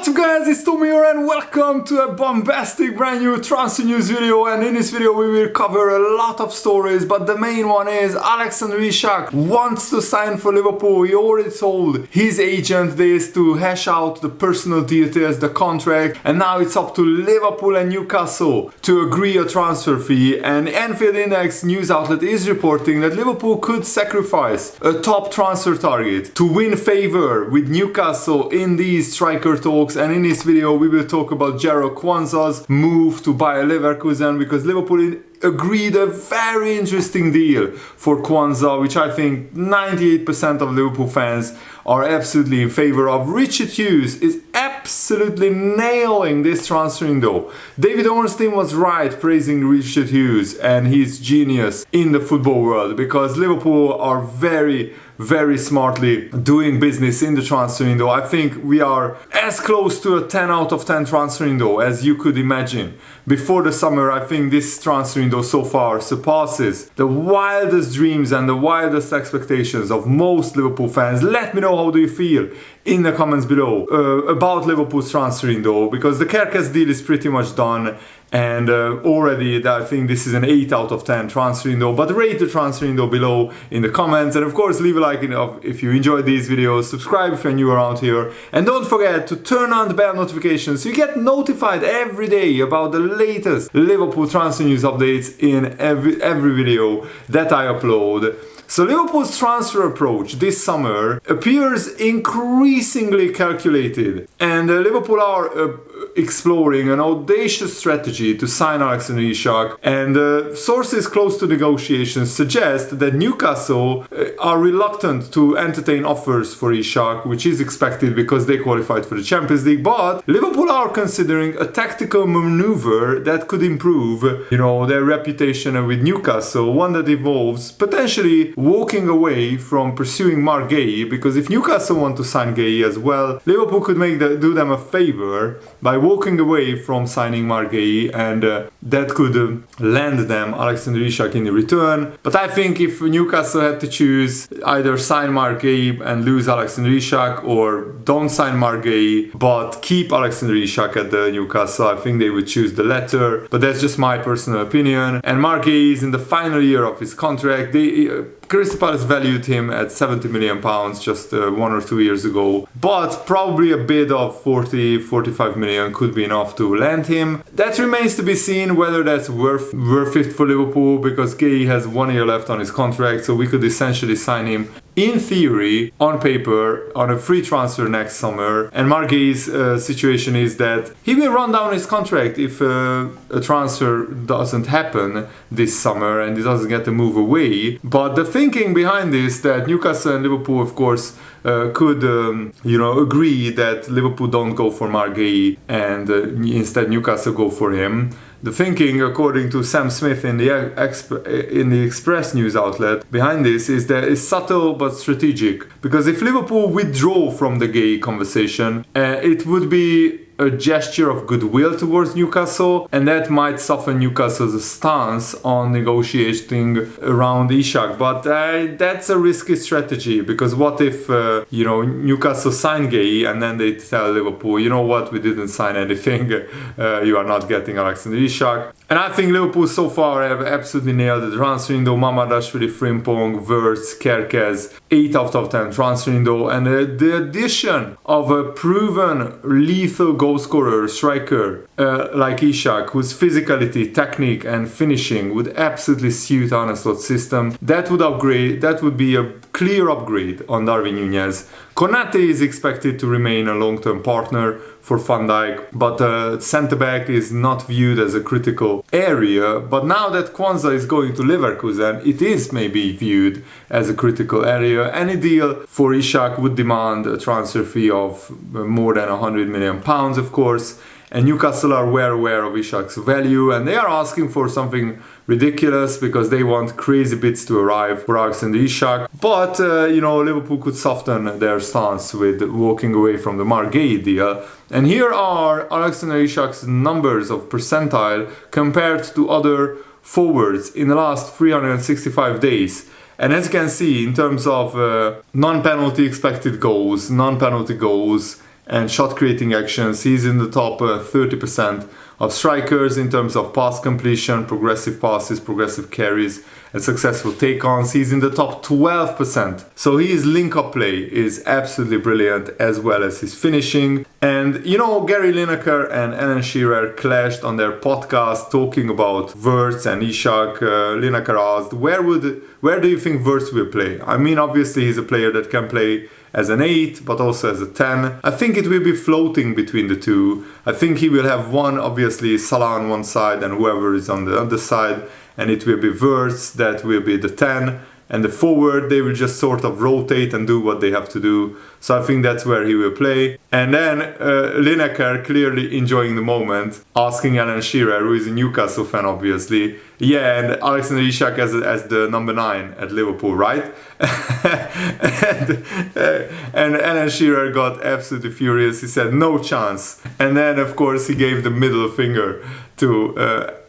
What's up guys, it's Tommy here and welcome to a bombastic brand new transfer news video. And in this video we will cover a lot of stories, but the main one is Alexander Isak wants to sign for Liverpool. He already told his agent this to hash out the personal details, the contract, and now it's up to Liverpool and Newcastle to agree a transfer fee. And Anfield Index news outlet is reporting that Liverpool could sacrifice a top transfer target to win favor with Newcastle in these striker talks. And in this video we will talk about Quansah's move to buy Leverkusen, because Liverpool agreed a very interesting deal for Quansah, which I think 98% of Liverpool fans are absolutely in favor of. Richard Hughes is absolutely nailing this transfer window. David Ornstein was right praising Richard Hughes and his genius in the football world, because Liverpool are very smartly doing business in the transfer window. I think we are as close to a 10 out of 10 transfer window as you could imagine. Before the summer, I think this transfer window so far surpasses the wildest dreams and the wildest expectations of most Liverpool fans. Let me know how do you feel in the comments below about Liverpool's transfer window, because the Kerkez deal is pretty much done. And already I think this is an 8 out of 10 transfer window. But rate the transfer window below in the comments. And of course leave a like if you enjoyed these videos. Subscribe if you're new around here. And don't forget to turn on the bell notifications so you get notified every day about the latest Liverpool transfer news updates in every video that I upload. So Liverpool's transfer approach this summer appears increasingly calculated, and Liverpool are exploring an audacious strategy to sign Alexander Isak, and sources close to negotiations suggest that Newcastle are reluctant to entertain offers for Isak, which is expected because they qualified for the Champions League. But Liverpool are considering a tactical maneuver that could improve, their reputation with Newcastle, one that involves potentially walking away from pursuing Marc Guéhi, because if Newcastle want to sign Guéhi as well, Liverpool could do them a favor by walking away from signing Marc Guéhi, and that could land them Alexander Isak in return. But I think if Newcastle had to choose, either sign Marc Guéhi and lose Alexander Isak, or don't sign Marc Guéhi but keep Alexander Isak at the Newcastle, I think they would choose the latter. But that's just my personal opinion. And Marc Guéhi is in the final year of his contract. Crystal Palace valued him at £70 million just 1 or 2 years ago, but probably a bid of 40-45 million could be enough to land him. That remains to be seen whether that's worth it for Liverpool, because Guéhi has 1 year left on his contract, so we could essentially sign him in theory, on paper, on a free transfer next summer. And Marc Guéhi's situation is that he will run down his contract if a transfer doesn't happen this summer and he doesn't get to move away. But the thinking behind this, that Newcastle and Liverpool of course could agree that Liverpool don't go for Marc Guéhi and instead Newcastle go for him. The thinking, according to Sam Smith in the Express news outlet, behind this is that it's subtle but strategic. Because if Liverpool withdraw from the Guéhi conversation, it would be a gesture of goodwill towards Newcastle, and that might soften Newcastle's stance on negotiating around Isak. But that's a risky strategy, because what if Newcastle sign Guéhi and then they tell Liverpool, you know what, we didn't sign anything, you are not getting Alexander Isak. And I think Liverpool so far have absolutely nailed the transfer window. Mamardashvili, Frimpong, Wirtz, Kerkez, 8 out of 10 transfer window, and the addition of a proven lethal goal scorer, striker like Isak, whose physicality, technique and finishing would absolutely suit Arne Slot's system, that would be a clear upgrade on Darwin Núñez. Konate is expected to remain a long-term partner for Van Dijk, but centre-back is not viewed as a critical area. But now that Quansah is going to Leverkusen, it is maybe viewed as a critical area. Any deal for Isak would demand a transfer fee of more than £100 million, of course. And Newcastle are well aware of Isak's value, and they are asking for something ridiculous because they want crazy bids to arrive for Alexander Isak. But Liverpool could soften their stance with walking away from the Marc Guéhi deal. And here are Alexander Isak's numbers of percentile compared to other forwards in the last 365 days. And as you can see, in terms of non-penalty expected goals, non-penalty goals, and shot creating actions. He's in the top 30% of strikers in terms of pass completion, progressive passes, progressive carries, and successful take-ons. He's in the top 12%. So his link-up play is absolutely brilliant, as well as his finishing. And you know, Gary Lineker and Alan Shearer clashed on their podcast talking about Wirtz and Isak. Lineker asked, where do you think Wirtz will play? I mean, obviously he's a player that can play as an 8, but also as a 10. I think it will be floating between the two. I think he will have one, obviously, Salah on one side and whoever is on the other side, and it will be Wirtz that will be the 10. And the forward, they will just sort of rotate and do what they have to do. So I think that's where he will play. And then Lineker, clearly enjoying the moment, asking Alan Shearer, who is a Newcastle fan obviously, yeah, and Alexander Isak as the number 9 at Liverpool, right? and Alan Shearer got absolutely furious. He said, no chance. And then, of course, he gave the middle finger to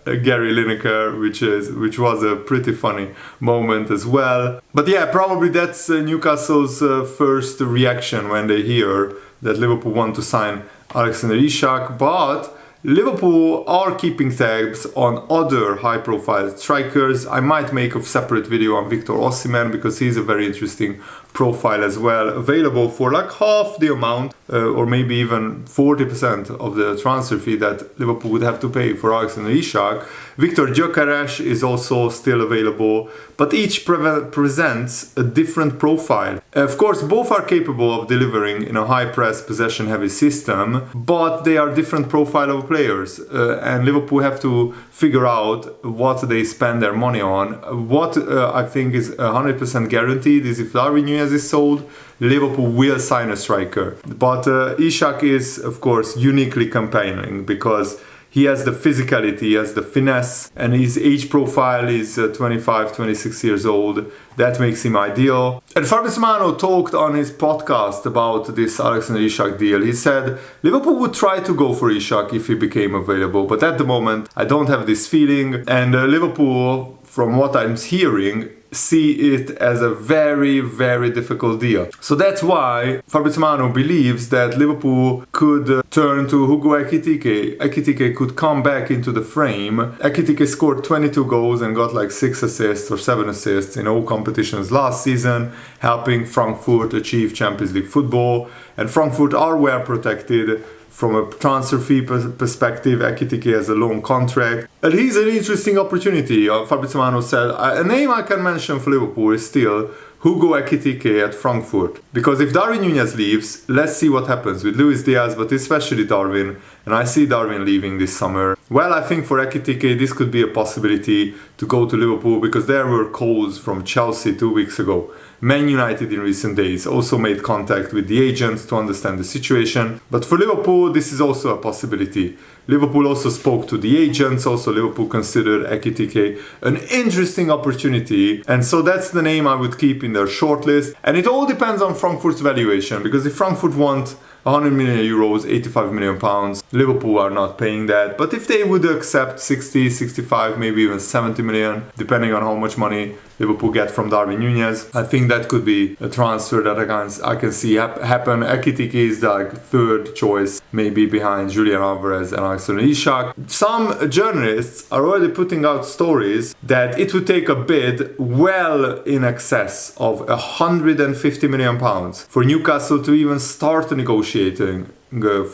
Gary Lineker, which was a pretty funny moment as well. But yeah, probably that's Newcastle's first reaction when they hear that Liverpool want to sign Alexander Isak. But Liverpool are keeping tabs on other high-profile strikers. I might make a separate video on Victor Osimhen because he's a very interesting profile as well, available for like half the amount or maybe even 40% of the transfer fee that Liverpool would have to pay for Alexander Isak. Victor Gyökeres is also still available, but each presents a different profile. Of course, both are capable of delivering in a high-press, possession-heavy system, but they are different profile of players, and Liverpool have to figure out what they spend their money on. What I think is 100% guaranteed is if Darwin Núñez is sold, Liverpool will sign a striker. But Isak is, of course, uniquely compelling because he has the physicality, he has the finesse, and his age profile is 25, 26 years old. That makes him ideal. And Fabrizio Romano talked on his podcast about this Alexander Isak deal. He said Liverpool would try to go for Isak if he became available, but at the moment I don't have this feeling. And Liverpool, from what I'm hearing, see it as a very, very difficult deal. So that's why Fabrizio Romano believes that Liverpool could turn to Hugo Ekitike. Ekitike could come back into the frame. Ekitike scored 22 goals and got like 6 assists or 7 assists in all competitions last season, helping Frankfurt achieve Champions League football. And Frankfurt are well protected from a transfer fee perspective. Ekitike has a long contract. And he's an interesting opportunity. Fabrizio Romano said, a name I can mention for Liverpool is still Hugo Ekitike at Frankfurt. Because if Darwin Núñez leaves, let's see what happens with Luis Diaz, but especially Darwin. And I see Darwin leaving this summer. Well, I think for Ekitike, this could be a possibility to go to Liverpool because there were calls from Chelsea 2 weeks ago. Man United in recent days also made contact with the agents to understand the situation. But for Liverpool, this is also a possibility. Liverpool also spoke to the agents. Also, Liverpool considered Ekitike an interesting opportunity. And so that's the name I would keep in their shortlist. And it all depends on Frankfurt's valuation. Because if Frankfurt want 100 million euros, 85 million pounds, Liverpool are not paying that. But if they would accept 60, 65, maybe even 70 million, depending on how much money Liverpool get from Darwin Núñez, I think that could be a transfer that I can see happen. Ekitike is the third choice, maybe behind Julian Alvarez and Alexander Isak. Some journalists are already putting out stories that it would take a bid well in excess of 150 million pounds for Newcastle to even start negotiating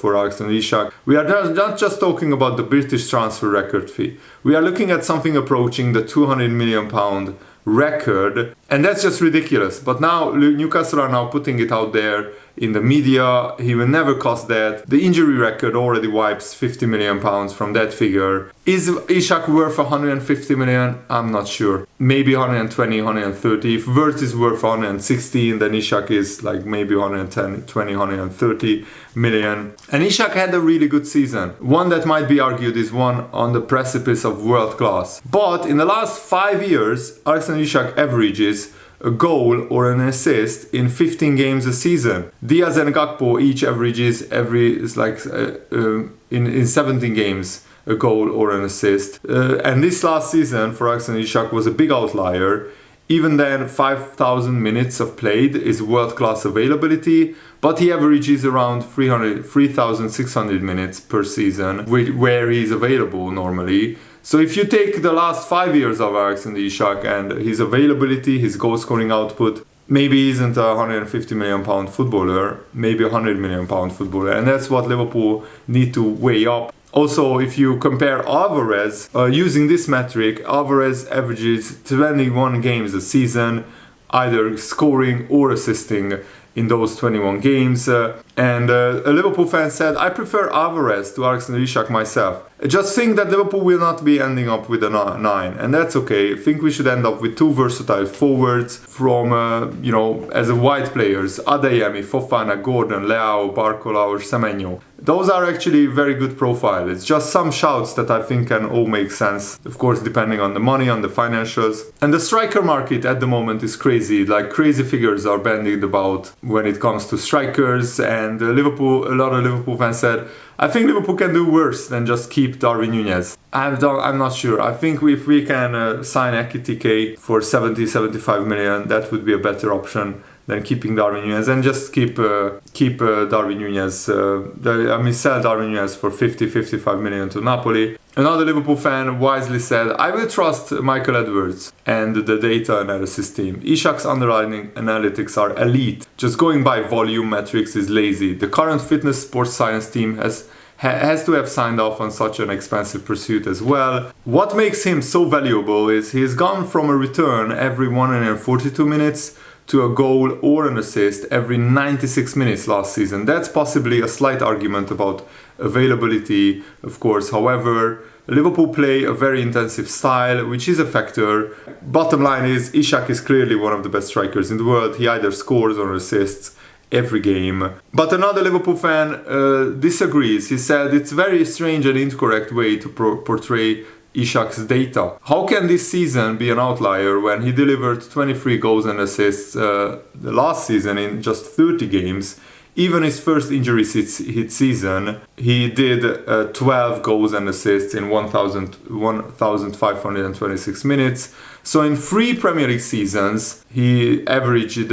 for Alexander Isak. We are not just talking about the British transfer record fee. We are looking at something approaching the 200 million pound record, and that's just ridiculous. But now Newcastle are now putting it out there in the media. He will never cost that. The injury record already wipes 50 million pounds from that figure. Is Isak worth 150 million? I'm not sure. Maybe 120, 130. If Wirtz is worth 116, then Isak is like maybe 110, 20, 130 million. And Isak had a really good season. One that might be argued is one on the precipice of world class. But in the last 5 years, Alexander Isak averages a goal or an assist in 15 games a season. Diaz and Gakpo each averages in 17 games a goal or an assist. And this last season for Alexander Isak was a big outlier. Even then, 5,000 minutes of played is world-class availability, but he averages around 3,600 minutes per season, where he's available normally. So if you take the last 5 years of Alexander Isak and his availability, his goal-scoring output, maybe he isn't a 150 million pound footballer, maybe a 100 million pound footballer, and that's what Liverpool need to weigh up. Also, if you compare Alvarez, using this metric, Alvarez averages 21 games a season, either scoring or assisting in those 21 games. And a Liverpool fan said, I prefer Alvarez to Alexander Isak myself. I just think that Liverpool will not be ending up with a 9, and that's okay. I think we should end up with 2 versatile forwards from, as a wide players, Adeyemi, Fofana, Gordon, Leao, Barcola or Semenyo. Those are actually very good profile. It's just some shouts that I think can all make sense, of course, depending on the money, on the financials. And the striker market at the moment is crazy. Like, crazy figures are bandied about when it comes to strikers, and a lot of Liverpool fans said, I think Liverpool can do worse than just keep Darwin Núñez. I'm not sure. I think if we can sign Ekitike for 70-75 million, that would be a better option than keeping Darwin Núñez, and just keep Darwin Núñez. Sell Darwin Núñez for 50-55 million to Napoli. Another Liverpool fan wisely said, I will trust Michael Edwards and the data analysis team. Isak's underlying analytics are elite. Just going by volume metrics is lazy. The current fitness sports science team has to have signed off on such an expensive pursuit as well. What makes him so valuable is he's gone from a return every 142 minutes to a goal or an assist every 96 minutes last season. That's possibly a slight argument about availability, of course. However, Liverpool play a very intensive style, which is a factor. Bottom line is, Isak is clearly one of the best strikers in the world. He either scores or assists every game. But another Liverpool fan disagrees. He said it's very strange and incorrect way to portray Isak's data. How can this season be an outlier when he delivered 23 goals and assists the last season in just 30 games? Even his first injury hit season, he did 12 goals and assists in 1,526 minutes. So in 3 Premier League seasons, he averaged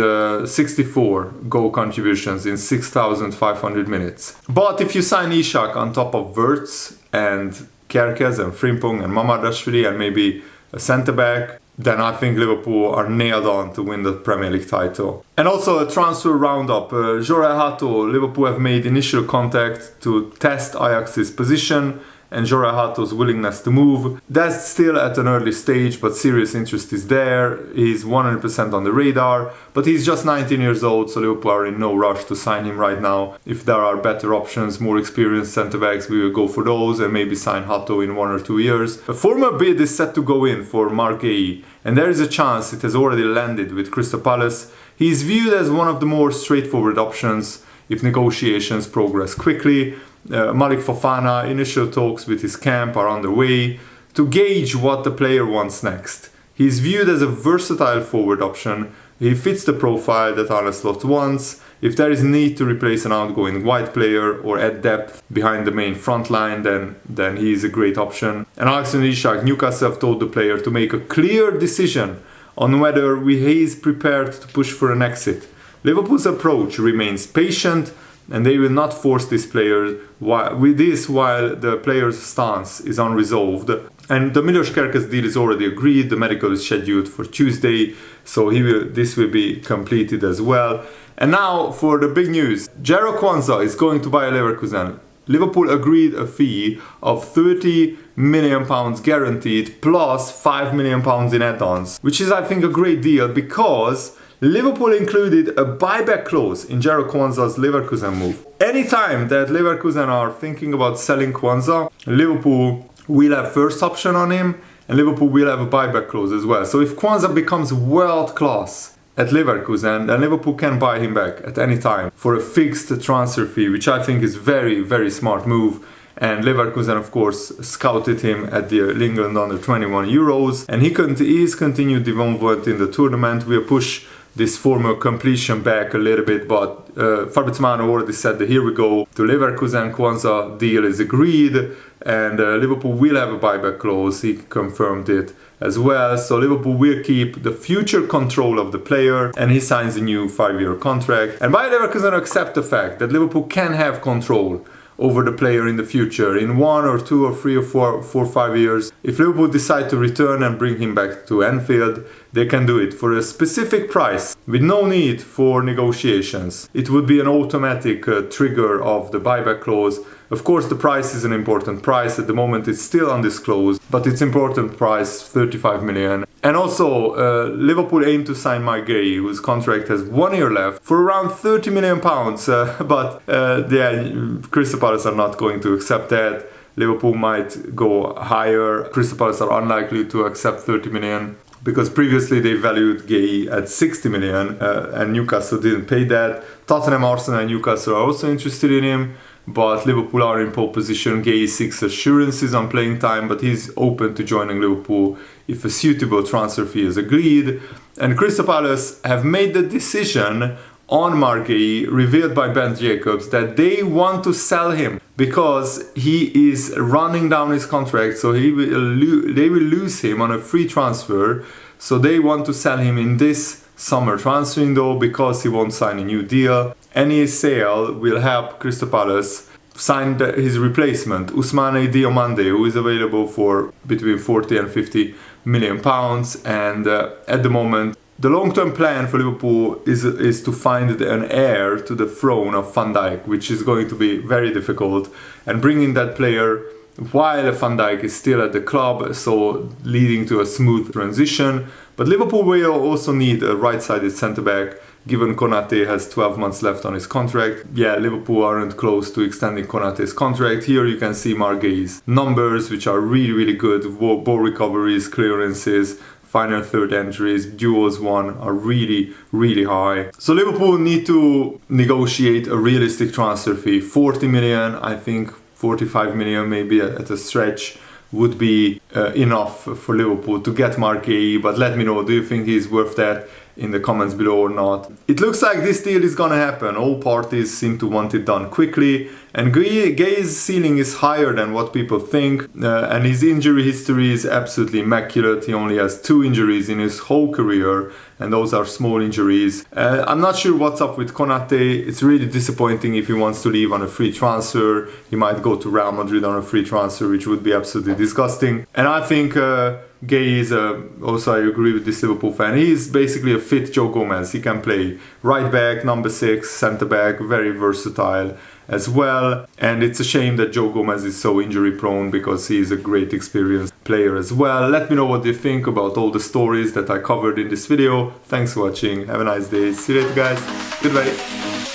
64 goal contributions in 6,500 minutes. But if you sign Isak on top of Wirtz and Kerkez and Frimpong and Mamardashvili and maybe a centre-back, then I think Liverpool are nailed on to win the Premier League title. And also a transfer roundup. Jorge Hato, Liverpool have made initial contact to test Ajax's position and Jorge Hato's willingness to move. That's still at an early stage, but serious interest is there. He's 100% on the radar, but he's just 19 years old, so Liverpool are in no rush to sign him right now. If there are better options, more experienced centre-backs, we will go for those and maybe sign Hato in 1 or 2 years. A former bid is set to go in for Mark Guéhi, and there is a chance it has already landed with Crystal Palace. He is viewed as one of the more straightforward options if negotiations progress quickly. Malik Fofana, initial talks with his camp are underway to gauge what the player wants next. He is viewed as a versatile forward option. He fits the profile that Arne Slot wants. If there is need to replace an outgoing wide player or add depth behind the main front line, then he is a great option. And Alexander Isak, Newcastle have told the player to make a clear decision on whether he is prepared to push for an exit. Liverpool's approach remains patient, and they will not force this player while the player's stance is unresolved. And the Milos Kerkez deal is already agreed. The medical is scheduled for Tuesday, so this will be completed as well. And now for the big news. Jarrell Quansah is going to buy Leverkusen. Liverpool agreed a fee of £30 million guaranteed plus £5 million in add-ons, which is, I think, a great deal because Liverpool included a buyback clause in Jarrell Quansah's Leverkusen move. Anytime that Leverkusen are thinking about selling Quansah, Liverpool will have first option on him and Liverpool will have a buyback clause as well. So if Quansah becomes world class at Leverkusen, then Liverpool can buy him back at any time for a fixed transfer fee, which I think is very, very smart move. And Leverkusen, of course, scouted him at the England under 21 Euros, and he is continued development in the tournament. We'll push this former completion back a little bit, but Fabrizio Romano already said that here we go to Leverkusen. Quansah deal is agreed, and Liverpool will have a buyback clause. He confirmed it as well. So Liverpool will keep the future control of the player, and he signs a new 5-year contract. And Bayer Leverkusen accept the fact that Liverpool can have control over the player in the future, in 1 or 2 or 3 or 4 or 5 years. If Liverpool decide to return and bring him back to Anfield, they can do it for a specific price with no need for negotiations. It would be an automatic trigger of the buyback clause. Of course, the price is an important price. At the moment it's still undisclosed, but it's important price, 35 million. And also, Liverpool aim to sign Mike Gay, whose contract has 1 year left, for around 30 million pounds. Crystal Palace are not going to accept that. Liverpool might go higher. Crystal Palace are unlikely to accept 30 million because previously they valued Gay at 60 million and Newcastle didn't pay that. Tottenham, Arsenal and Newcastle are also interested in him, but Liverpool are in pole position. Gay seeks assurances on playing time, but he's open to joining Liverpool if a suitable transfer fee is agreed. And Crystal Palace have made the decision on Mark Gay, revealed by Ben Jacobs, that they want to sell him because he is running down his contract, so they will lose him on a free transfer. So they want to sell him in this summer transfer window because he won't sign a new deal. Any sale will help Crystal Palace sign his replacement, Ousmane Diomande, who is available for between 40 and 50 million pounds. And at the moment, the long-term plan for Liverpool is to find an heir to the throne of Van Dijk, which is going to be very difficult, and bringing that player while Van Dijk is still at the club, so leading to a smooth transition. But Liverpool will also need a right-sided centre-back, given Konate has 12 months left on his contract. Yeah, Liverpool aren't close to extending Konate's contract. Here you can see Mark Gay's numbers, which are really, really good. Ball recoveries, clearances, final third entries, duels won are really, really high. So Liverpool need to negotiate a realistic transfer fee. 40 million, I think 45 million maybe at a stretch would be enough for Liverpool to get Mark Gay. But let me know, do you think he's worth that in the comments below or not? It looks like this deal is gonna happen. All parties seem to want it done quickly, and Gay's ceiling is higher than what people think, and his injury history is absolutely immaculate. He only has 2 injuries in his whole career, and those are small injuries. I'm not sure what's up with Konate. It's really disappointing if he wants to leave on a free transfer. He might go to Real Madrid on a free transfer, which would be absolutely disgusting. And I think Gay is also, I agree with this Liverpool fan, he is basically a fit Joe Gomez. He can play right back, number 6, centre back, very versatile as well. And it's a shame that Joe Gomez is so injury prone because he is a great experienced player as well. Let me know what you think about all the stories that I covered in this video. Thanks for watching. Have a nice day. See you later, guys. Goodbye.